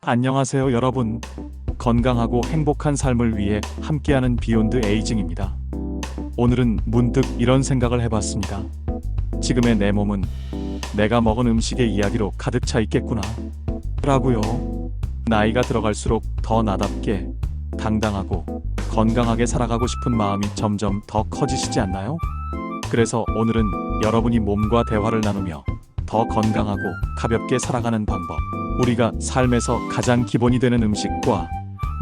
안녕하세요 여러분. 건강하고 행복한 삶을 위해 함께하는 비욘드 에이징입니다. 오늘은 문득 이런 생각을 해봤습니다. 지금의 내 몸은 내가 먹은 음식의 이야기로 가득 차 있겠구나 라고요. 나이가 들어갈수록 더 나답게 당당하고 건강하게 살아가고 싶은 마음이 점점 더 커지시지 않나요? 그래서 오늘은 여러분이 몸과 대화를 나누며 더 건강하고 가볍게 살아가는 방법, 우리가 삶에서 가장 기본이 되는 음식과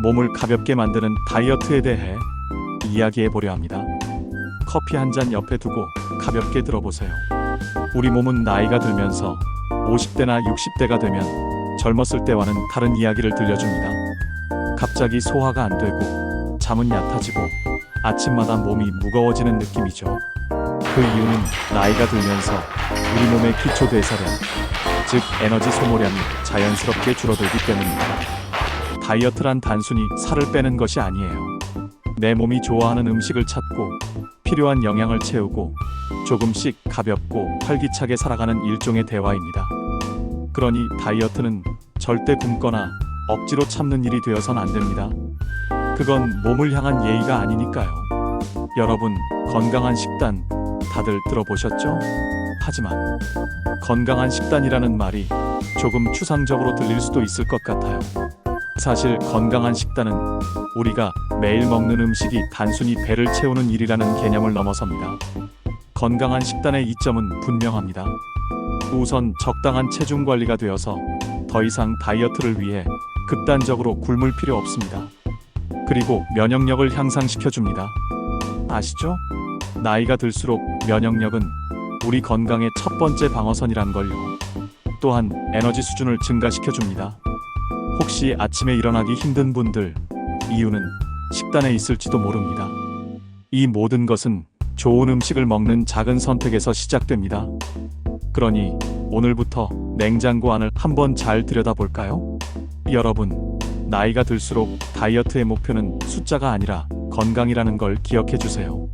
몸을 가볍게 만드는 다이어트에 대해 이야기해 보려 합니다. 커피 한 잔 옆에 두고 가볍게 들어보세요. 우리 몸은 나이가 들면서 50대나 60대가 되면 젊었을 때와는 다른 이야기를 들려줍니다. 갑자기 소화가 안 되고 잠은 얕아지고 아침마다 몸이 무거워지는 느낌이죠. 그 이유는 나이가 들면서 우리 몸의 기초 대사량, 즉 에너지 소모량이 자연스럽게 줄어들기 때문입니다. 다이어트란 단순히 살을 빼는 것이 아니에요. 내 몸이 좋아하는 음식을 찾고 필요한 영양을 채우고 조금씩 가볍고 활기차게 살아가는 일종의 대화입니다. 그러니 다이어트는 절대 굶거나 억지로 참는 일이 되어선 안 됩니다. 그건 몸을 향한 예의가 아니니까요. 여러분, 건강한 식단 다들 들어보셨죠? 하지만 건강한 식단이라는 말이 조금 추상적으로 들릴 수도 있을 것 같아요. 사실 건강한 식단은 우리가 매일 먹는 음식이 단순히 배를 채우는 일이라는 개념을 넘어섭니다. 건강한 식단의 이점은 분명합니다. 우선 적당한 체중 관리가 되어서 더 이상 다이어트를 위해 극단적으로 굶을 필요 없습니다. 그리고 면역력을 향상시켜줍니다. 아시죠? 나이가 들수록 면역력은 우리 건강의 첫 번째 방어선이란 걸요. 또한 에너지 수준을 증가시켜줍니다. 혹시 아침에 일어나기 힘든 분들, 이유는 식단에 있을지도 모릅니다. 이 모든 것은 좋은 음식을 먹는 작은 선택에서 시작됩니다. 그러니 오늘부터 냉장고 안을 한번 잘 들여다볼까요? 여러분, 나이가 들수록 다이어트의 목표는 숫자가 아니라 건강이라는 걸 기억해 주세요.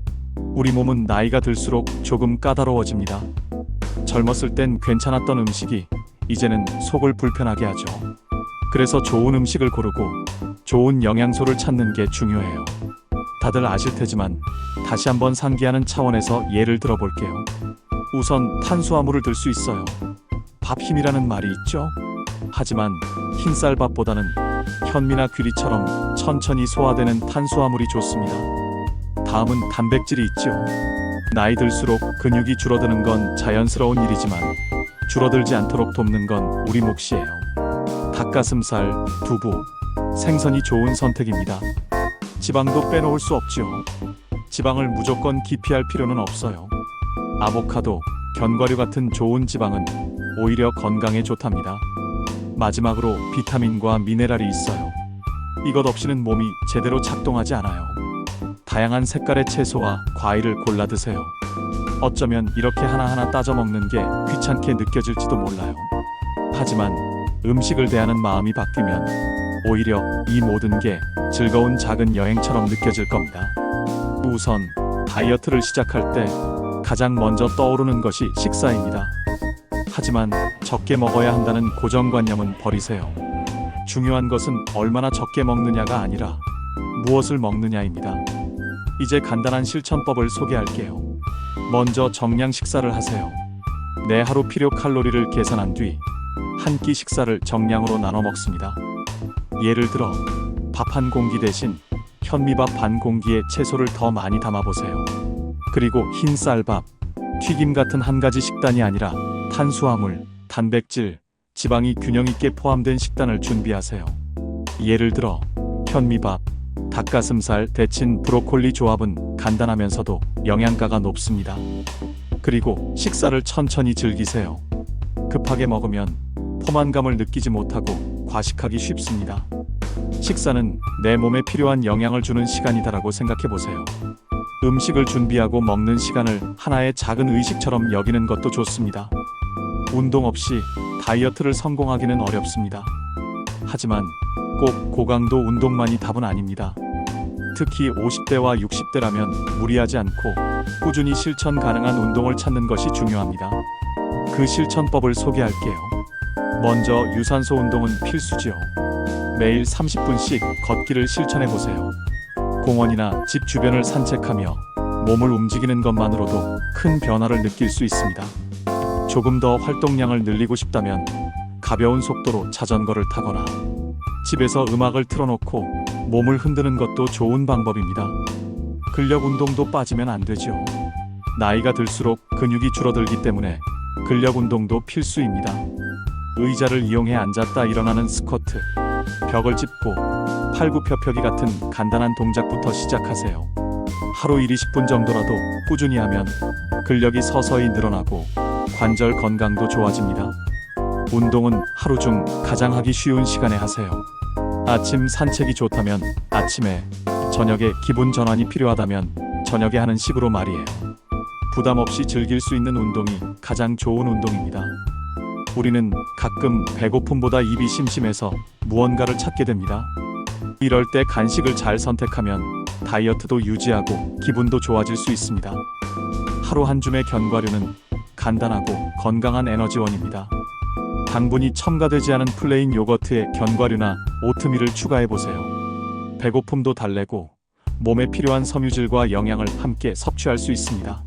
우리 몸은 나이가 들수록 조금 까다로워집니다. 젊었을 땐 괜찮았던 음식이 이제는 속을 불편하게 하죠. 그래서 좋은 음식을 고르고 좋은 영양소를 찾는 게 중요해요. 다들 아실 테지만 다시 한번 상기하는 차원에서 예를 들어볼게요. 우선 탄수화물을 들 수 있어요. 밥 힘이라는 말이 있죠? 하지만 흰쌀밥보다는 현미나 귀리처럼 천천히 소화되는 탄수화물이 좋습니다. 다음은 단백질이 있죠. 나이 들수록 근육이 줄어드는 건 자연스러운 일이지만 줄어들지 않도록 돕는 건 우리 몫이에요. 닭가슴살, 두부, 생선이 좋은 선택입니다. 지방도 빼놓을 수 없죠. 지방을 무조건 기피할 필요는 없어요. 아보카도, 견과류 같은 좋은 지방은 오히려 건강에 좋답니다. 마지막으로 비타민과 미네랄이 있어요. 이것 없이는 몸이 제대로 작동하지 않아요. 다양한 색깔의 채소와 과일을 골라 드세요. 어쩌면 이렇게 하나하나 따져 먹는 게 귀찮게 느껴질지도 몰라요. 하지만 음식을 대하는 마음이 바뀌면 오히려 이 모든 게 즐거운 작은 여행처럼 느껴질 겁니다. 우선 다이어트를 시작할 때 가장 먼저 떠오르는 것이 식사입니다. 하지만 적게 먹어야 한다는 고정관념은 버리세요. 중요한 것은 얼마나 적게 먹느냐가 아니라 무엇을 먹느냐입니다. 이제 간단한 실천법을 소개할게요. 먼저 정량 식사를 하세요. 내 하루 필요 칼로리를 계산한 뒤 한 끼 식사를 정량으로 나눠 먹습니다. 예를 들어 밥 한 공기 대신 현미밥 반 공기에 채소를 더 많이 담아보세요. 그리고 흰 쌀밥, 튀김 같은 한 가지 식단이 아니라 탄수화물, 단백질, 지방이 균형 있게 포함된 식단을 준비하세요. 예를 들어 현미밥, 닭가슴살, 데친 브로콜리 조합은 간단하면서도 영양가가 높습니다. 그리고 식사를 천천히 즐기세요. 급하게 먹으면 포만감을 느끼지 못하고 과식하기 쉽습니다. 식사는 내 몸에 필요한 영양을 주는 시간이다라고 생각해 보세요. 음식을 준비하고 먹는 시간을 하나의 작은 의식처럼 여기는 것도 좋습니다. 운동 없이 다이어트를 성공하기는 어렵습니다. 하지만 꼭 고강도 운동만이 답은 아닙니다. 특히 50대와 60대라면 무리하지 않고 꾸준히 실천 가능한 운동을 찾는 것이 중요합니다. 그 실천법을 소개할게요. 먼저 유산소 운동은 필수지요. 매일 30분씩 걷기를 실천해 보세요. 공원이나 집 주변을 산책하며 몸을 움직이는 것만으로도 큰 변화를 느낄 수 있습니다. 조금 더 활동량을 늘리고 싶다면 가벼운 속도로 자전거를 타거나 집에서 음악을 틀어놓고 몸을 흔드는 것도 좋은 방법입니다. 근력 운동도 빠지면 안 되죠. 나이가 들수록 근육이 줄어들기 때문에 근력 운동도 필수입니다. 의자를 이용해 앉았다 일어나는 스쿼트, 벽을 짚고 팔굽혀펴기 같은 간단한 동작부터 시작하세요. 하루 20분 정도라도 꾸준히 하면 근력이 서서히 늘어나고 관절 건강도 좋아집니다. 운동은 하루 중 가장 하기 쉬운 시간에 하세요. 아침 산책이 좋다면 아침에, 저녁에 기분 전환이 필요하다면 저녁에 하는 식으로 말이에요. 부담 없이 즐길 수 있는 운동이 가장 좋은 운동입니다. 우리는 가끔 배고픔보다 입이 심심해서 무언가를 찾게 됩니다. 이럴 때 간식을 잘 선택하면 다이어트도 유지하고 기분도 좋아질 수 있습니다. 하루 한 줌의 견과류는 간단하고 건강한 에너지원입니다. 당분이 첨가되지 않은 플레인 요거트에 견과류나 오트밀을 추가해보세요. 배고픔도 달래고 몸에 필요한 섬유질과 영양을 함께 섭취할 수 있습니다.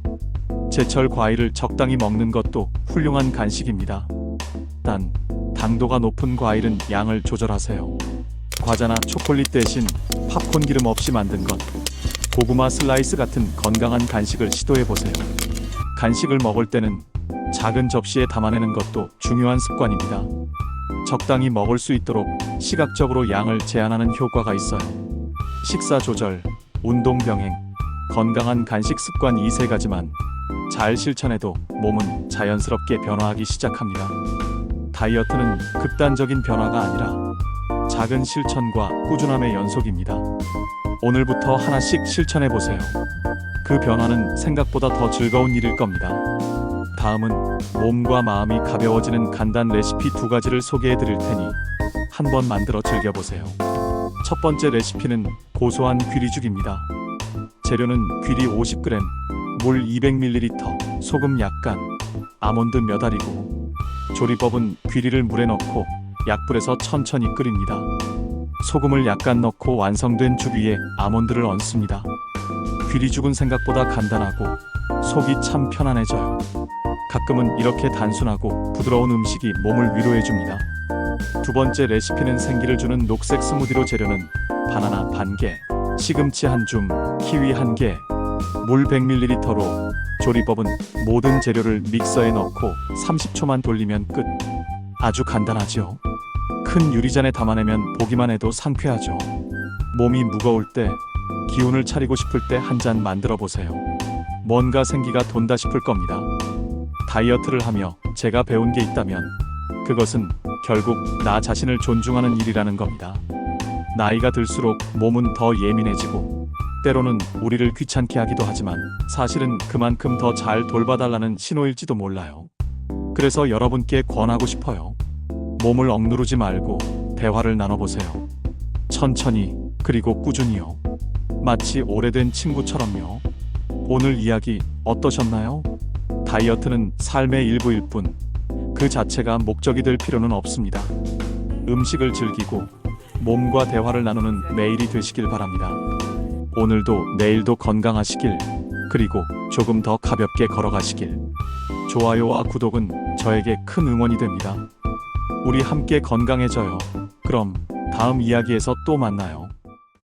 제철 과일을 적당히 먹는 것도 훌륭한 간식입니다. 단, 당도가 높은 과일은 양을 조절하세요. 과자나 초콜릿 대신 팝콘 기름 없이 만든 것, 고구마 슬라이스 같은 건강한 간식을 시도해보세요. 간식을 먹을 때는 작은 접시에 담아내는 것도 중요한 습관입니다. 적당히 먹을 수 있도록 시각적으로 양을 제한하는 효과가 있어요. 식사 조절, 운동 병행, 건강한 간식 습관 이 세 가지만 잘 실천해도 몸은 자연스럽게 변화하기 시작합니다. 다이어트는 극단적인 변화가 아니라 작은 실천과 꾸준함의 연속입니다. 오늘부터 하나씩 실천해보세요. 그 변화는 생각보다 더 즐거운 일일 겁니다. 다음은 몸과 마음이 가벼워지는 간단 레시피 2가지를 소개해드릴 테니 한번 만들어 즐겨보세요. 첫 번째 레시피는 고소한 귀리죽입니다. 재료는 귀리 50g, 물 200ml, 소금 약간, 아몬드 몇 알이고, 조리법은 귀리를 물에 넣고 약불에서 천천히 끓입니다. 소금을 약간 넣고 완성된 죽 위에 아몬드를 얹습니다. 귀리죽은 생각보다 간단하고 속이 참 편안해져요. 가끔은 이렇게 단순하고 부드러운 음식이 몸을 위로해줍니다. 두 번째 레시피는 생기를 주는 녹색 스무디로 재료는 바나나 반개, 시금치 한 줌, 키위 한 개, 물 100ml로 조리법은 모든 재료를 믹서에 넣고 30초만 돌리면 끝. 아주 간단하죠. 큰 유리잔에 담아내면 보기만 해도 상쾌하죠. 몸이 무거울 때, 기운을 차리고 싶을 때 한 잔 만들어 보세요. 뭔가 생기가 돈다 싶을 겁니다. 다이어트를 하며 제가 배운 게 있다면 그것은 결국 나 자신을 존중하는 일이라는 겁니다. 나이가 들수록 몸은 더 예민해지고 때로는 우리를 귀찮게 하기도 하지만 사실은 그만큼 더 잘 돌봐달라는 신호일지도 몰라요. 그래서 여러분께 권하고 싶어요. 몸을 억누르지 말고 대화를 나눠보세요. 천천히, 그리고 꾸준히요. 마치 오래된 친구처럼요. 오늘 이야기 어떠셨나요? 다이어트는 삶의 일부일 뿐 그 자체가 목적이 될 필요는 없습니다. 음식을 즐기고 몸과 대화를 나누는 매일이 되시길 바랍니다. 오늘도 내일도 건강하시길, 그리고 조금 더 가볍게 걸어가시길. 좋아요와 구독은 저에게 큰 응원이 됩니다. 우리 함께 건강해져요. 그럼 다음 이야기에서 또 만나요.